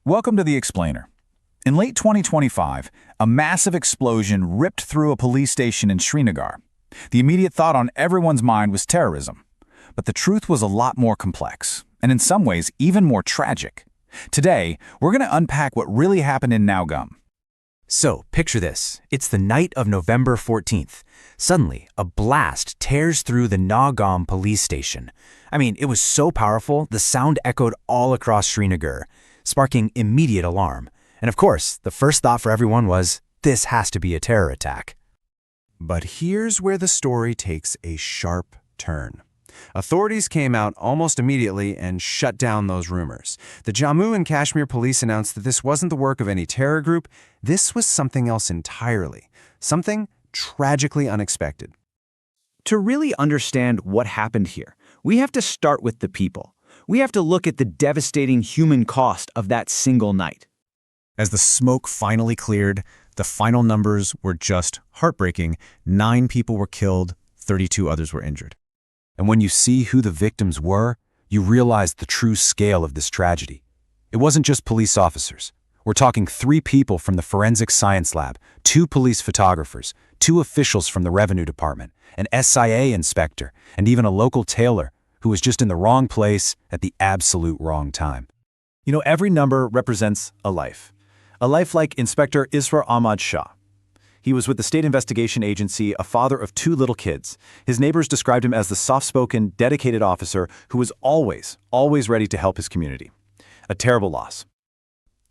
Welcome to The Explainer. In late 2025, a massive explosion ripped through a police station in Srinagar. The immediate thought on everyone's mind was terrorism. But the truth was a lot more complex, and in some ways even more tragic. Today, we're going to unpack what really happened in Nowgam. So, picture this. It's the night of November 14th. Suddenly, a blast tears through the Nowgam Police Station. It was so powerful, the sound echoed all across Srinagar, sparking immediate alarm. And of course, the first thought for everyone was, this has to be a terror attack. But here's where the story takes a sharp turn. Authorities came out almost immediately and shut down those rumors. The Jammu and Kashmir police announced that this wasn't the work of any terror group. This was something else entirely, something tragically unexpected. To really understand what happened here, we have to start with the people. We have to look at the devastating human cost of that single night. As the smoke finally cleared, the final numbers were just heartbreaking. 9 people were killed, 32 others were injured. And when you see who the victims were, you realize the true scale of this tragedy. It wasn't just police officers. We're talking 3 people from the forensic science lab, 2 police photographers, 2 officials from the revenue department, an SIA inspector, and even a local tailor who was just in the wrong place at the absolute wrong time. Every number represents a life. A life like Inspector Isra Ahmad Shah. He was with the state investigation agency, a father of 2 little kids. His neighbors described him as the soft-spoken, dedicated officer who was always ready to help his community. A terrible loss.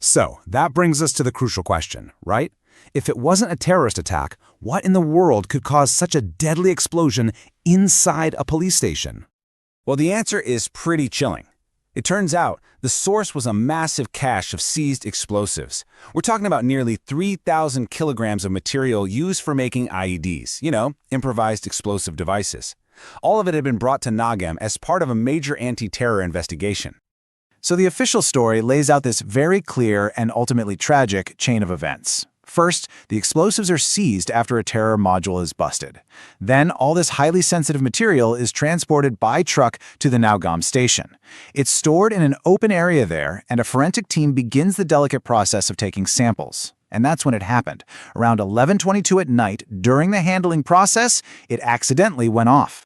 So, that brings us to the crucial question, right? If it wasn't a terrorist attack, what in the world could cause such a deadly explosion inside a police station? Well, the answer is pretty chilling. It turns out the source was a massive cache of seized explosives. We're talking about nearly 3,000 kilograms of material used for making IEDs, improvised explosive devices. All of it had been brought to Nowgam as part of a major anti-terror investigation. So the official story lays out this very clear and ultimately tragic chain of events. First, the explosives are seized after a terror module is busted. Then, all this highly sensitive material is transported by truck to the Nowgam station. It's stored in an open area there, and a forensic team begins the delicate process of taking samples. And that's when it happened. Around 11:22 at night, during the handling process, it accidentally went off.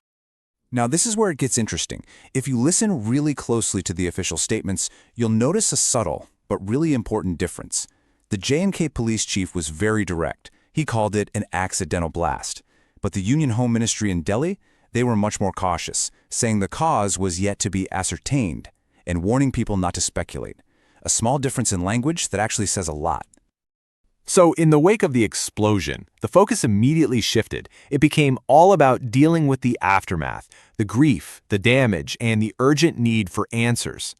Now, this is where it gets interesting. If you listen really closely to the official statements, you'll notice a subtle but really important difference. The J&K Police chief was very direct. He called it an accidental blast. But the Union Home Ministry in Delhi, they were much more cautious, saying the cause was yet to be ascertained and warning people not to speculate. A small difference in language that actually says a lot. So, in the wake of the explosion, the focus immediately shifted. It became all about dealing with the aftermath, the grief, the damage, and the urgent need for answers.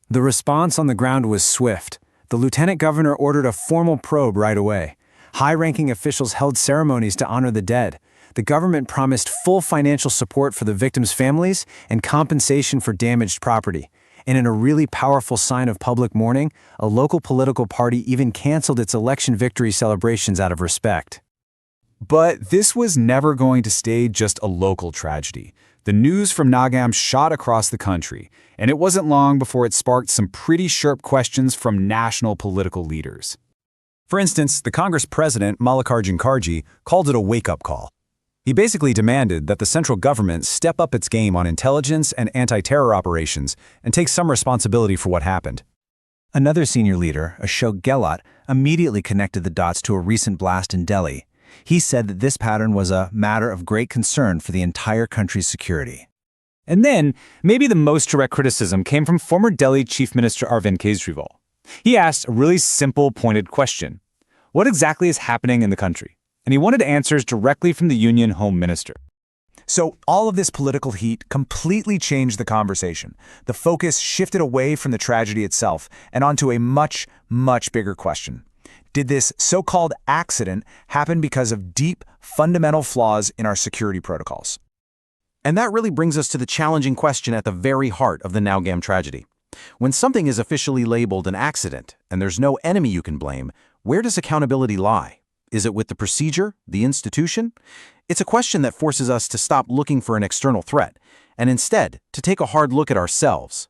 The response on the ground was swift. The lieutenant governor ordered a formal probe right away. High-ranking officials held ceremonies to honor the dead. The government promised full financial support for the victims' families and compensation for damaged property. And in a really powerful sign of public mourning, a local political party even canceled its election victory celebrations out of respect. But this was never going to stay just a local tragedy. The news from Nowgam shot across the country, and it wasn't long before it sparked some pretty sharp questions from national political leaders. For instance, the Congress president, Mallikarjun Kharge, called it a wake-up call. He basically demanded that the central government step up its game on intelligence and anti-terror operations and take some responsibility for what happened. Another senior leader, Ashok Gehlot, immediately connected the dots to a recent blast in Delhi. He said that this pattern was a matter of great concern for the entire country's security. And then, maybe the most direct criticism came from former Delhi Chief Minister Arvind Kejriwal. He asked a really simple, pointed question. What exactly is happening in the country? And he wanted answers directly from the Union Home Minister. So all of this political heat completely changed the conversation. The focus shifted away from the tragedy itself and onto a much, much bigger question. Did this so-called accident happen because of deep, fundamental flaws in our security protocols? And that really brings us to the challenging question at the very heart of the Nowgam tragedy. When something is officially labeled an accident and there's no enemy you can blame, where does accountability lie? Is it with the procedure, the institution? It's a question that forces us to stop looking for an external threat and instead to take a hard look at ourselves,